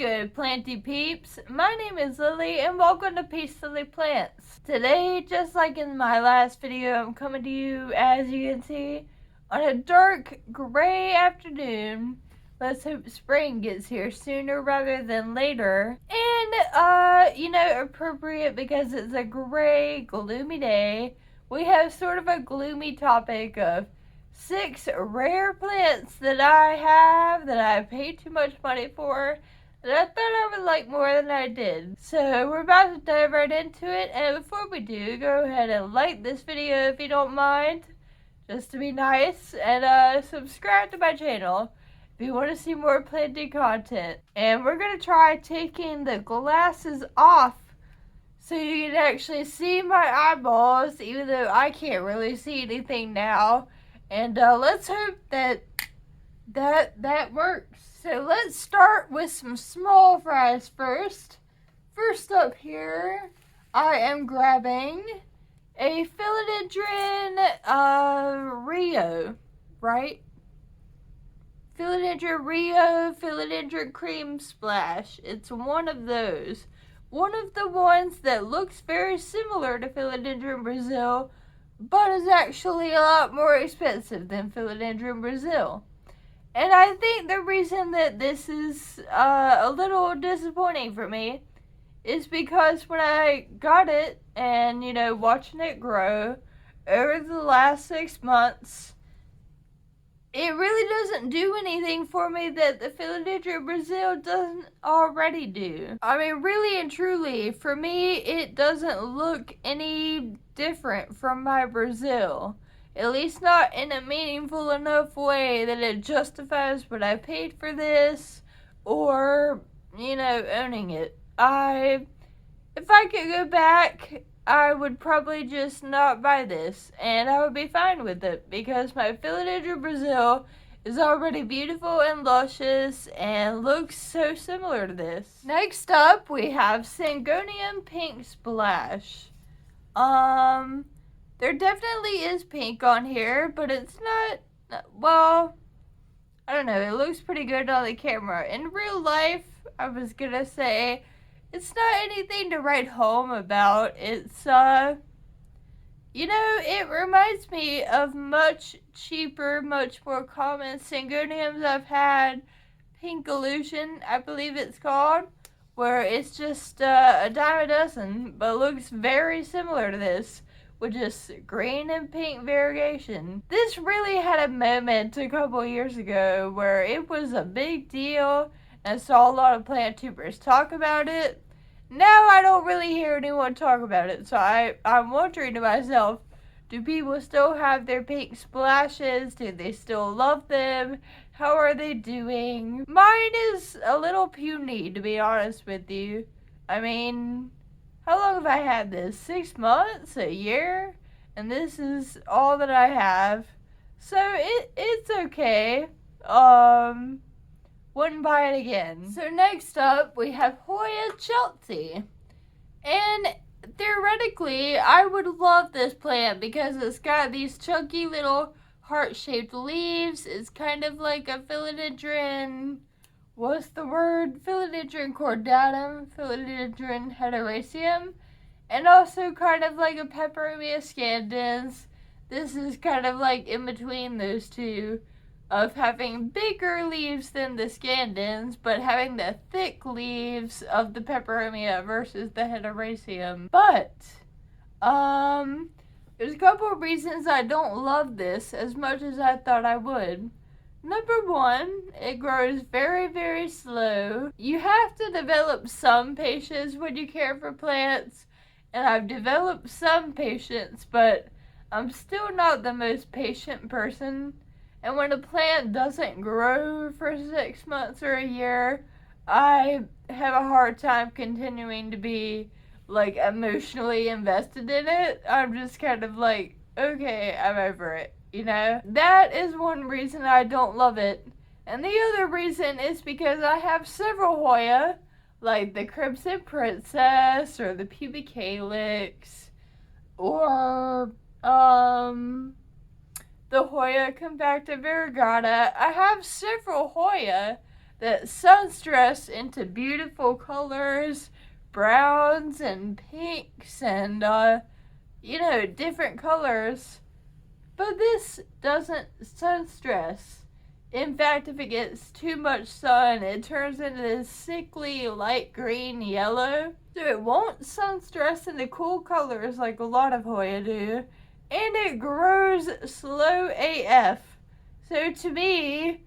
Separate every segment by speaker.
Speaker 1: good, planty peeps? My name is Lily, and welcome to Peace Lily Plants. Today, just like in my last video, I'm coming to you, as you can see, on a dark, gray afternoon. Let's hope spring gets here sooner rather than later. And, appropriate because it's a gray, gloomy day. We have sort of a gloomy topic of 6 rare plants that I paid too much money for, that I thought I would like more than I did. So we're about to dive right into it, and before we do, go ahead and like this video if you don't mind, just to be nice, and subscribe to my channel if you want to see more planting content. And we're going to try taking the glasses off so you can actually see my eyeballs, even though I can't really see anything now. And let's hope that works. So let's start with some small fries first. First up here, I am grabbing a Philodendron Rio, right? Philodendron Rio, Philodendron Cream Splash. It's one of those. One of the ones that looks very similar to Philodendron Brazil, but is actually a lot more expensive than Philodendron Brazil. And I think the reason that this is a little disappointing for me is because when I got it and, watching it grow over the last 6 months, it really doesn't do anything for me that the Philodendron Brazil doesn't already do. I mean, really and truly, for me, it doesn't look any different from my Brazil. At least not in a meaningful enough way that it justifies what I paid for this or, owning it. If I could go back, I would probably just not buy this, and I would be fine with it, because my Philodendron Brazil is already beautiful and luscious and looks so similar to this. Next up, we have Syngonium Pink Splash. There definitely is pink on here, but it's not, well, I don't know, it looks pretty good on the camera. In real life, I was gonna say, it's not anything to write home about. It's, it reminds me of much cheaper, much more common Syngoniums I've had. Pink Illusion, I believe it's called, where it's just a dime a dozen, but looks very similar to this, with just green and pink variegation. This really had a moment a couple years ago where it was a big deal. I saw a lot of plant tubers talk about it. Now I don't really hear anyone talk about it, so I'm wondering to myself, do people still have their pink splashes? Do they still love them? How are they doing? Mine is a little puny, to be honest with you. I mean, how long have I had this? 6 months? A year? And this is all that I have. So it's okay. Wouldn't buy it again. So next up, we have Hoya Chelsea. And theoretically, I would love this plant because it's got these chunky little heart-shaped leaves. It's kind of like a philodendron, what's the word? Philodendron cordatum, Philodendron heteroecium, and also kind of like a Peperomia scandens. This is kind of like in between those two, of having bigger leaves than the scandens, but having the thick leaves of the Peperomia versus the heteroecium. But, there's a couple of reasons I don't love this as much as I thought I would. Number one, it grows very, very slow. You have to develop some patience when you care for plants, and I've developed some patience, but I'm still not the most patient person. And when a plant doesn't grow for 6 months or a year, I have a hard time continuing to be, emotionally invested in it. I'm just kind of like, okay, I'm over it. That is one reason I don't love it. And the other reason is because I have several Hoya, like the Crimson Princess or the Pubic Calyx, or the Hoya compacta variegata. I have several Hoya that sunstress into beautiful colors, browns and pinks and, different colors. But this doesn't sunstress. In fact, if it gets too much sun, it turns into this sickly light green yellow. So it won't sunstress into cool colors like a lot of Hoya do. And it grows slow AF. So to me,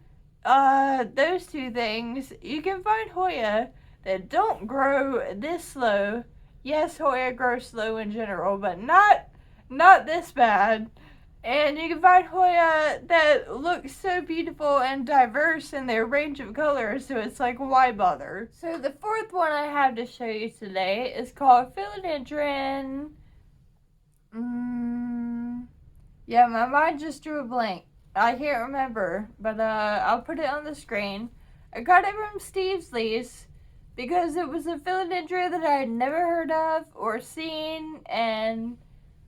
Speaker 1: those two things, you can find Hoya that don't grow this slow. Yes, Hoya grows slow in general, but not this bad. And you can find Hoya that looks so beautiful and diverse in their range of colors, so it's like, why bother? So the fourth one I have to show you today is called Philodendron. Yeah, my mind just drew a blank. I can't remember, but I'll put it on the screen. I got it from Steve's Lease because it was a philodendron that I had never heard of or seen, and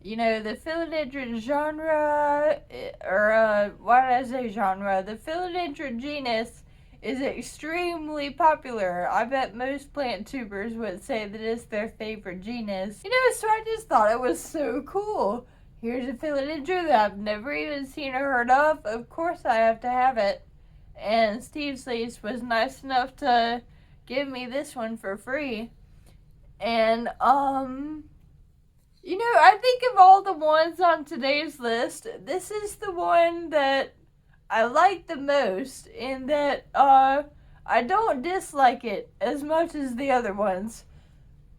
Speaker 1: the philodendron genre, or why did I say genre? The philodendron genus is extremely popular. I bet most plant tubers would say that it's their favorite genus. So I just thought it was so cool. Here's a philodendron that I've never even seen or heard of. Of course I have to have it. And Steve Sleece was nice enough to give me this one for free. And, I think of all the ones on today's list, this is the one that I like the most, in that, I don't dislike it as much as the other ones.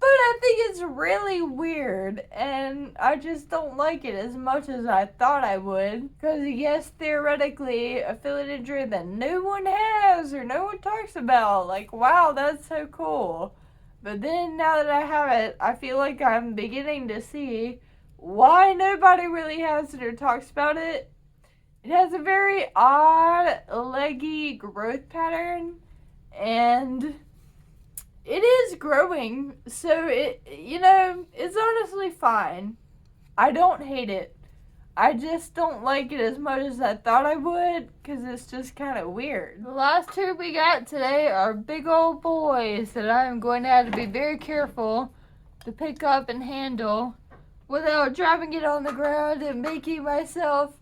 Speaker 1: But I think it's really weird, and I just don't like it as much as I thought I would. Because yes, theoretically, a philodendron that no one has or no one talks about. Like, wow, that's so cool. But then, now that I have it, I feel like I'm beginning to see why nobody really has it or talks about it. It has a very odd, leggy growth pattern, and it is growing, so it's honestly fine. I don't hate it. I just don't like it as much as I thought I would, because it's just kind of weird. The last two we got today are big old boys that I'm going to have to be very careful to pick up and handle without dropping it on the ground and making myself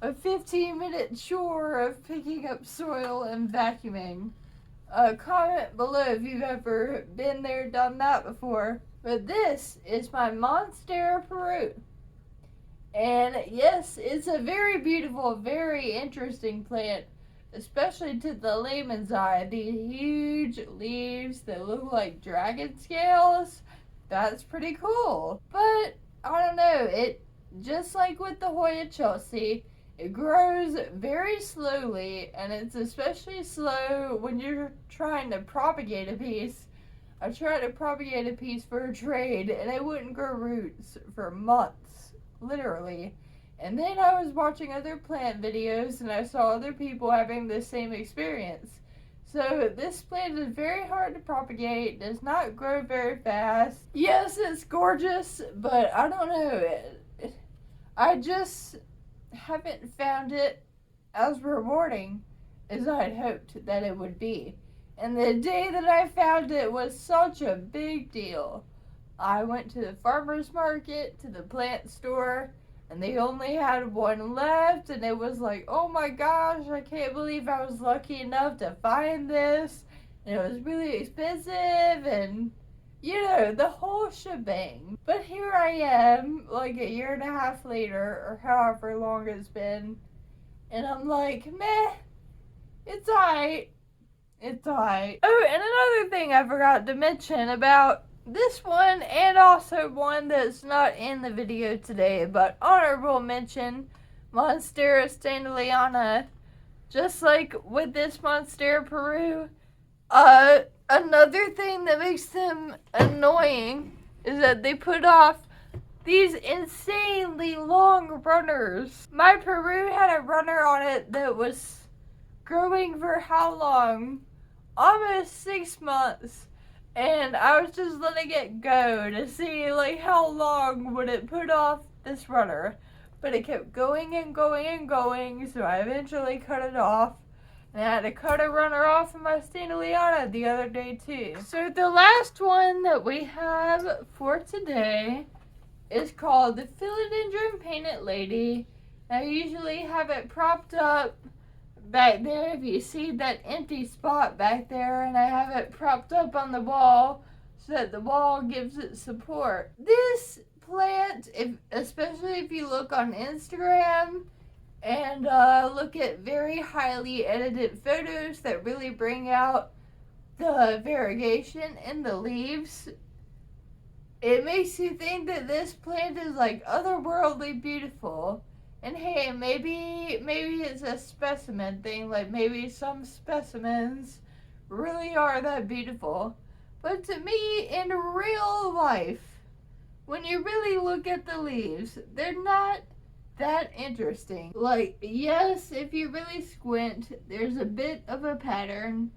Speaker 1: a 15-minute chore of picking up soil and vacuuming. Comment below if you've ever been there, done that before. But this is my Monstera Peru. And yes, it's a very beautiful, very interesting plant, especially to the layman's eye. These huge leaves that look like dragon scales, that's pretty cool. But, I don't know, it, just like with the Hoya Chelsea, it grows very slowly, and it's especially slow when you're trying to propagate a piece. I tried to propagate a piece for a trade, and it wouldn't grow roots for months. Literally. And then I was watching other plant videos and I saw other people having the same experience. So this plant is very hard to propagate, does not grow very fast. Yes, it's gorgeous, but I don't know. I just haven't found it as rewarding as I'd hoped that it would be. And the day that I found it was such a big deal. I went to the farmer's market, to the plant store, and they only had one left, and it was like, oh my gosh, I can't believe I was lucky enough to find this, and it was really expensive, and, the whole shebang. But here I am, like a year and a half later, or however long it's been, and I'm like, meh, it's alright. It's alright. Oh, and another thing I forgot to mention about this one, and also one that's not in the video today, but honorable mention, Monstera standaleyana. Just like with this Monstera Peru, another thing that makes them annoying is that they put off these insanely long runners. My Peru had a runner on it that was growing for how long? Almost 6 months. And I was just letting it go to see, how long would it put off this runner. But it kept going and going and going, so I eventually cut it off. And I had to cut a runner off of my Stanleyana the other day too. So the last one that we have for today is called the Philodendron Painted Lady. I usually have it propped up back there, if you see that empty spot back there, and I have it propped up on the wall so that the wall gives it support. This plant, especially if you look on Instagram and look at very highly edited photos that really bring out the variegation in the leaves, it makes you think that this plant is like otherworldly beautiful. And hey, maybe it's a specimen thing, like maybe some specimens really are that beautiful. But to me, in real life, when you really look at the leaves, they're not that interesting. Like, yes, if you really squint, there's a bit of a pattern,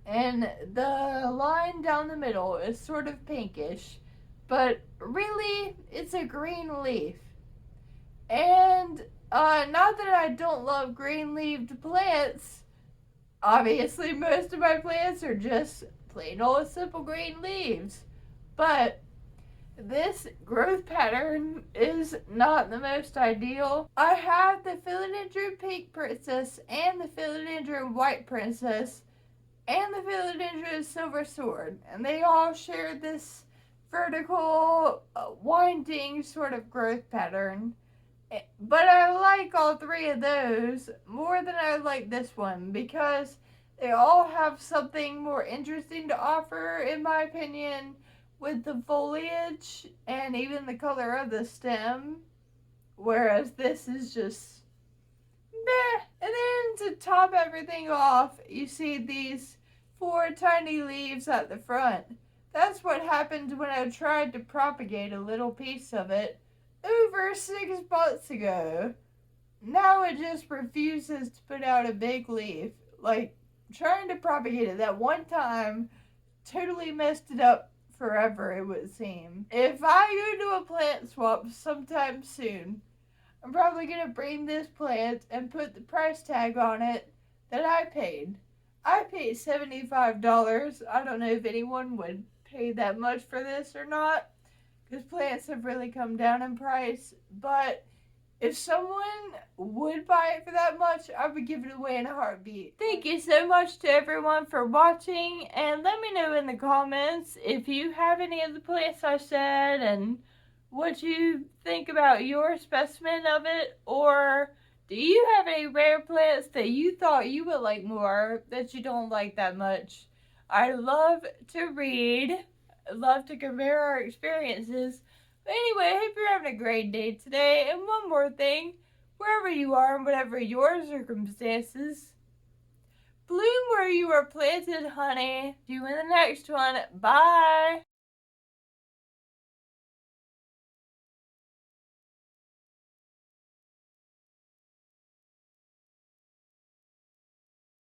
Speaker 1: and the line down the middle is sort of pinkish, but really, it's a green leaf. And not that I don't love green-leaved plants. Obviously, most of my plants are just plain old simple green leaves. But this growth pattern is not the most ideal. I have the Philodendron Pink Princess and the Philodendron White Princess and the Philodendron Silver Sword. And they all share this vertical, winding sort of growth pattern. But I like all three of those more than I like this one because they all have something more interesting to offer, in my opinion, with the foliage and even the color of the stem. Whereas this is just meh. And then to top everything off, you see these 4 tiny leaves at the front. That's what happened when I tried to propagate a little piece of it over 6 months ago. Now it just refuses to put out a big leaf. Like, trying to propagate it that one time totally messed it up forever, it would seem. If I go to a plant swap sometime soon, I'm probably going to bring this plant and put the price tag on it that I paid. I paid $75. I don't know if anyone would pay that much for this or not, because plants have really come down in price. But if someone would buy it for that much, I would give it away in a heartbeat. Thank you so much to everyone for watching, and let me know in the comments if you have any of the plants I said and what you think about your specimen of it, or do you have any rare plants that you thought you would like more that you don't like that much? I love to read. I love to compare our experiences. But anyway, I hope you're having a great day today. And one more thing, wherever you are and whatever your circumstances, bloom where you are planted, honey. See you in the next one. Bye.